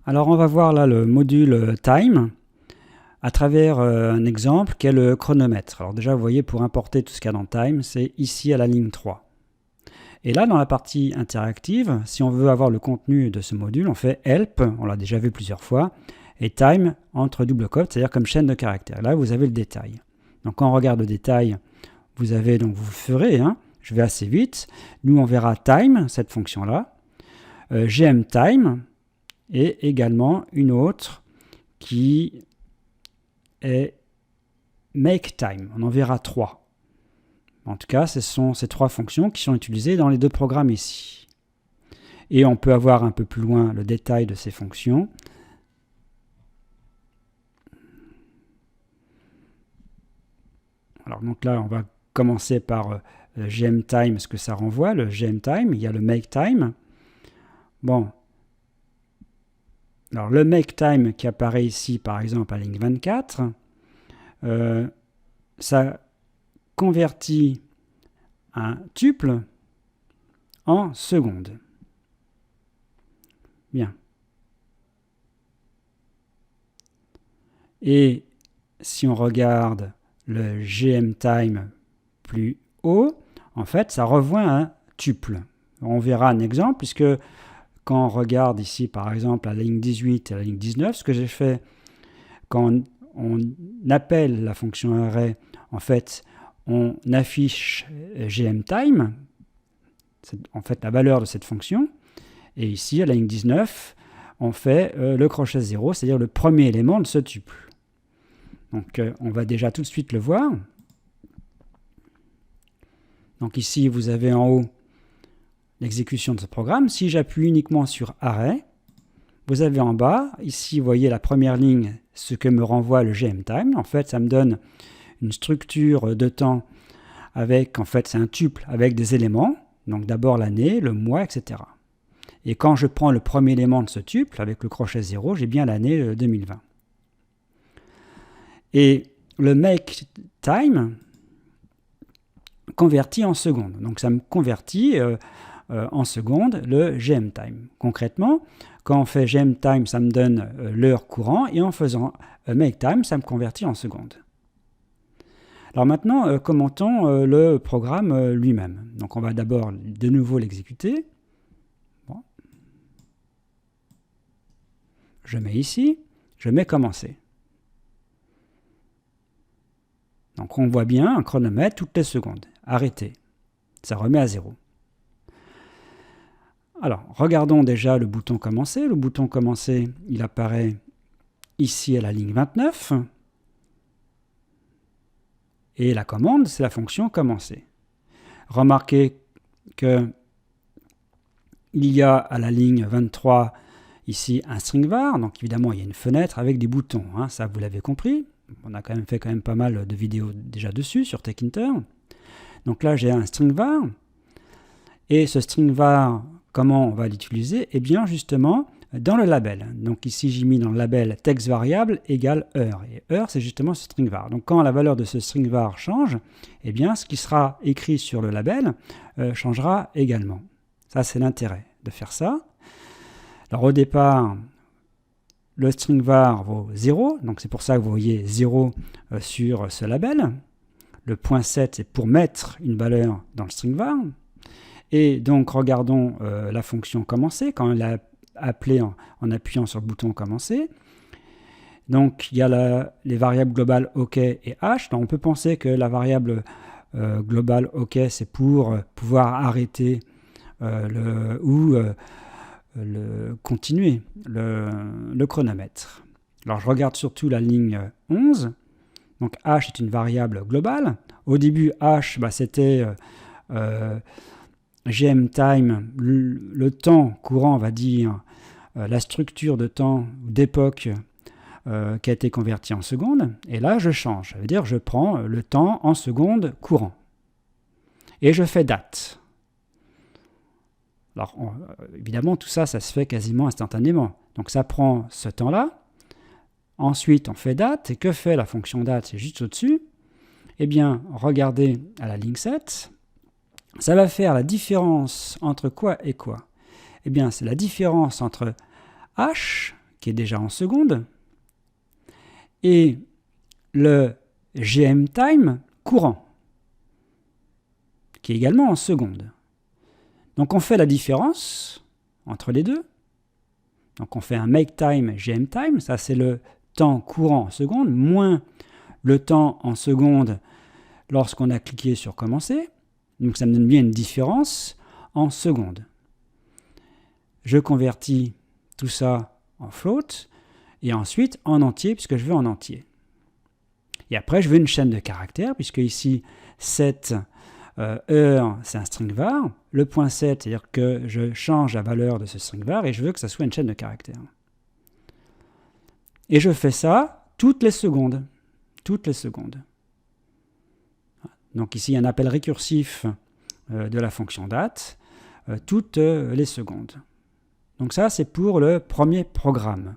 Alors on va voir là le module time à travers un exemple qui est le chronomètre. Alors déjà vous voyez, pour importer tout ce qu'il y a dans time, c'est ici à la ligne 3. Et là dans la partie interactive, si on veut avoir le contenu de ce module, on fait help, on l'a déjà vu plusieurs fois, et time entre double quotes, c'est-à-dire comme chaîne de caractères. Là vous avez le détail. Donc quand on regarde le détail, vous avez, donc vous ferez, je vais assez vite, nous on verra time, cette fonction-là, gmTime, et également une autre qui est makeTime. On en verra 3. En tout cas, ce sont ces 3 fonctions qui sont utilisées dans les 2 programmes ici. Et on peut avoir un peu plus loin le détail de ces fonctions. Alors donc là, on va commencer par gmTime, ce que ça renvoie, le gmTime. Il y a le makeTime. Bon. Alors le makeTime qui apparaît ici, par exemple, à ligne 24, ça convertit un tuple en secondes. Bien. Et si on regarde le gmTime plus haut, en fait, ça revoit un tuple. On verra un exemple, puisque quand on regarde ici, par exemple, à la ligne 18 et à la ligne 19, ce que j'ai fait, quand on appelle la fonction array, en fait, on affiche gmTime, c'est en fait la valeur de cette fonction, et ici, à la ligne 19, on fait le crochet 0, c'est-à-dire le premier élément de ce tuple. Donc, on va déjà tout de suite le voir. Donc ici, vous avez en haut l'exécution de ce programme. Si j'appuie uniquement sur arrêt, vous avez en bas, ici, vous voyez la première ligne, ce que me renvoie le gmTime. En fait, ça me donne une structure de temps avec, en fait, c'est un tuple avec des éléments. Donc d'abord l'année, le mois, etc. Et quand je prends le premier élément de ce tuple, avec le crochet 0, j'ai bien l'année 2020. Et le makeTime convertit en secondes. Donc ça me convertit en secondes le gmTime. Concrètement, quand on fait gmTime, ça me donne l'heure courant, et en faisant makeTime, ça me convertit en secondes. Alors maintenant, commentons le programme lui-même. Donc on va d'abord de nouveau l'exécuter. Bon. Je mets ici, je mets commencer. Donc on voit bien un chronomètre toutes les secondes. Arrêter. Ça remet à 0. Alors, regardons déjà le bouton commencer. Le bouton commencer, il apparaît ici à la ligne 29. Et la commande, c'est la fonction commencer. Remarquez que il y a à la ligne 23 ici un string var. Donc évidemment, il y a une fenêtre avec des boutons. Ça, vous l'avez compris. On a fait pas mal de vidéos déjà dessus sur TechInter. Donc là, j'ai un string var. Et ce string var, comment on va l'utiliser? Eh bien, justement, dans le label. Donc ici, j'ai mis dans le label texte variable égale heure. Et heure, c'est justement ce string var. Donc quand la valeur de ce string var change, eh bien, ce qui sera écrit sur le label changera également. Ça, c'est l'intérêt de faire ça. Alors au départ, le string var vaut 0. Donc c'est pour ça que vous voyez 0 sur ce label. Le point 7, c'est pour mettre une valeur dans le string var. Et donc, regardons la fonction commencer, quand elle a appelé en appuyant sur le bouton commencer. Donc, il y a les variables globales OK et H. Donc, on peut penser que la variable globale OK, c'est pour pouvoir arrêter continuer le chronomètre. Alors, je regarde surtout la ligne 11. Donc, H est une variable globale. Au début, H, c'était gmTime, le temps courant, on va dire, la structure de temps d'époque qui a été convertie en secondes. Et là, je change. Ça veut dire que je prends le temps en secondes courant. Et je fais date. Alors, évidemment, tout ça, ça se fait quasiment instantanément. Donc, ça prend ce temps-là. Ensuite, on fait date. Et que fait la fonction date? C'est juste au-dessus. Eh bien, regardez à la ligne 7. Ça va faire la différence entre quoi et quoi? Eh bien, c'est la différence entre H, qui est déjà en secondes, et le GMTime courant, qui est également en secondes. Donc on fait la différence entre les deux. Donc on fait un MakeTime, GMTime, ça c'est le temps courant en secondes, moins le temps en secondes lorsqu'on a cliqué sur commencer. Donc ça me donne bien une différence en secondes. Je convertis tout ça en float et ensuite en entier puisque je veux en entier. Et après je veux une chaîne de caractères puisque ici cette heure c'est un string var. Le point 7, c'est-à-dire que je change la valeur de ce string var et je veux que ça soit une chaîne de caractères. Et je fais ça toutes les secondes. Toutes les secondes. Donc ici, un appel récursif de la fonction date, toutes les secondes. Donc ça, c'est pour le premier programme.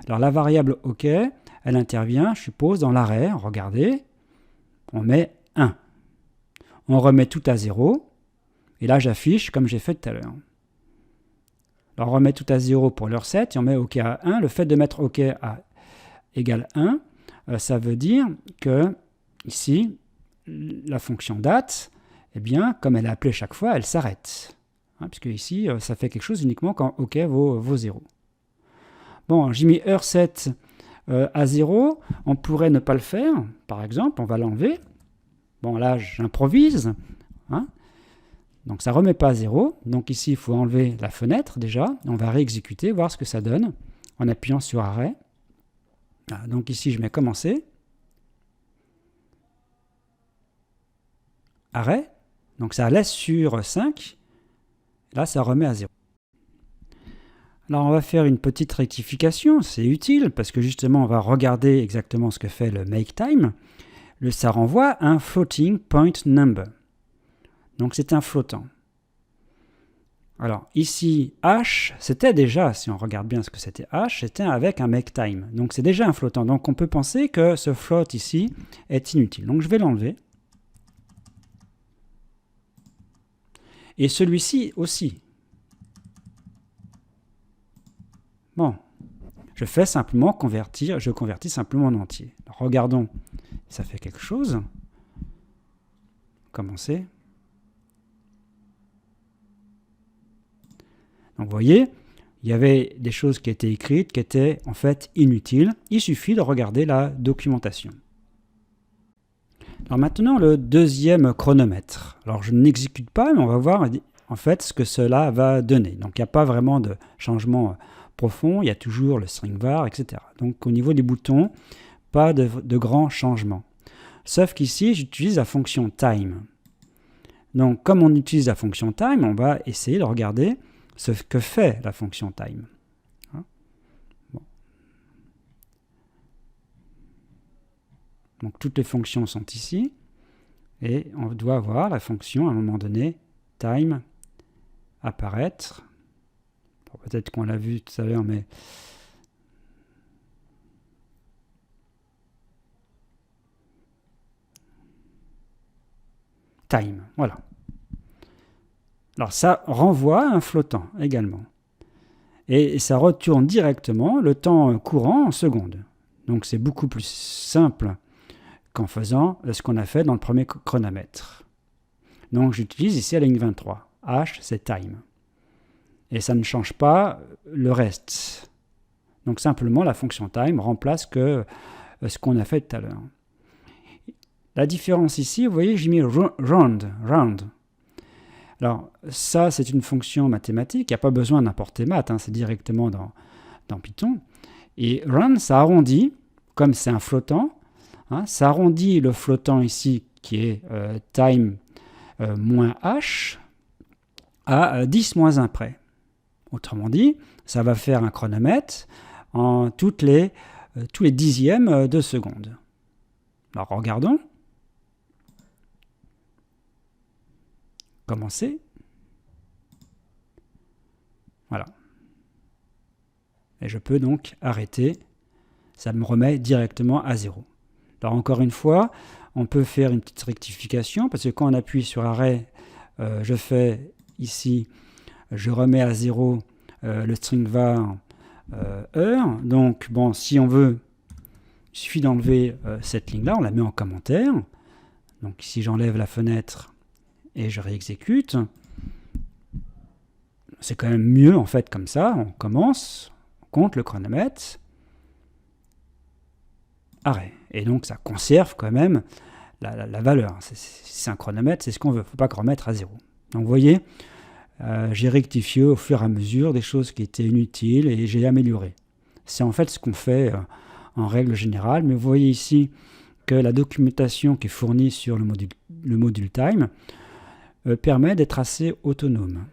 Alors la variable OK, elle intervient, je suppose, dans l'arrêt. Regardez, on met 1. On remet tout à 0. Et là, j'affiche comme j'ai fait tout à l'heure. Alors on remet tout à 0 pour l'heure 7 et on met OK à 1. Le fait de mettre OK à égale 1, ça veut dire que ici, la fonction date, eh bien, comme elle est appelée chaque fois, elle s'arrête. Puisque ici, ça fait quelque chose uniquement quand OK vaut 0. Bon, j'ai mis heure 7 à 0. On pourrait ne pas le faire. Par exemple, on va l'enlever. Bon, là, j'improvise. Donc, ça ne remet pas à 0. Donc, ici, il faut enlever la fenêtre déjà. On va réexécuter, voir ce que ça donne en appuyant sur arrêt. Donc, ici, je mets commencer. Arrêt, donc ça laisse sur 5, là ça remet à 0. Alors on va faire une petite rectification, c'est utile parce que justement on va regarder exactement ce que fait le MakeTime. Ça renvoie un floating point number, donc c'est un flottant. Alors ici H, c'était déjà, si on regarde bien ce que c'était H, c'était avec un MakeTime, donc c'est déjà un flottant, donc on peut penser que ce float ici est inutile, donc je vais l'enlever. Et celui-ci aussi. Bon, je fais simplement convertir, je convertis simplement en entier. Alors, regardons, ça fait quelque chose. Commencer. Donc vous voyez, il y avait des choses qui étaient écrites qui étaient en fait inutiles. Il suffit de regarder la documentation. Alors maintenant, le deuxième chronomètre. Alors je n'exécute pas, mais on va voir en fait ce que cela va donner. Donc il n'y a pas vraiment de changement profond, il y a toujours le string var, etc. Donc au niveau des boutons, pas de grands changements. Sauf qu'ici, j'utilise la fonction time. Donc comme on utilise la fonction time, on va essayer de regarder ce que fait la fonction time. Donc toutes les fonctions sont ici, et on doit voir la fonction à un moment donné, time, apparaître. Bon, peut-être qu'on l'a vu tout à l'heure, mais time, voilà. Alors ça renvoie un flottant également. Et ça retourne directement le temps courant en secondes. Donc c'est beaucoup plus simple qu'en faisant ce qu'on a fait dans le premier chronomètre. Donc j'utilise ici la ligne 23. H, c'est time. Et ça ne change pas le reste. Donc simplement la fonction time remplace que ce qu'on a fait tout à l'heure. La différence ici, vous voyez, j'ai mis round. Alors ça, c'est une fonction mathématique, il n'y a pas besoin d'importer math, c'est directement dans Python. Et round, ça arrondit, comme c'est un flottant, ça arrondit le flottant ici, qui est time moins h, à 10 moins 1 près. Autrement dit, ça va faire un chronomètre en tous les dixièmes de seconde. Alors regardons. Commencer. Voilà. Et je peux donc arrêter. Ça me remet directement à 0. Alors encore une fois, on peut faire une petite rectification parce que quand on appuie sur arrêt, je fais ici, je remets à 0 le string var heure. Donc, bon, si on veut, il suffit d'enlever cette ligne-là, on la met en commentaire. Donc, si j'enlève la fenêtre et je réexécute, c'est quand même mieux, en fait, comme ça. On commence, on compte le chronomètre, arrêt. Et donc, ça conserve quand même la valeur. Si c'est un chronomètre, c'est ce qu'on veut. Il ne faut pas que remettre à 0. Donc, vous voyez, j'ai rectifié au fur et à mesure des choses qui étaient inutiles et j'ai amélioré. C'est en fait ce qu'on fait en règle générale. Mais vous voyez ici que la documentation qui est fournie sur le module time permet d'être assez autonome.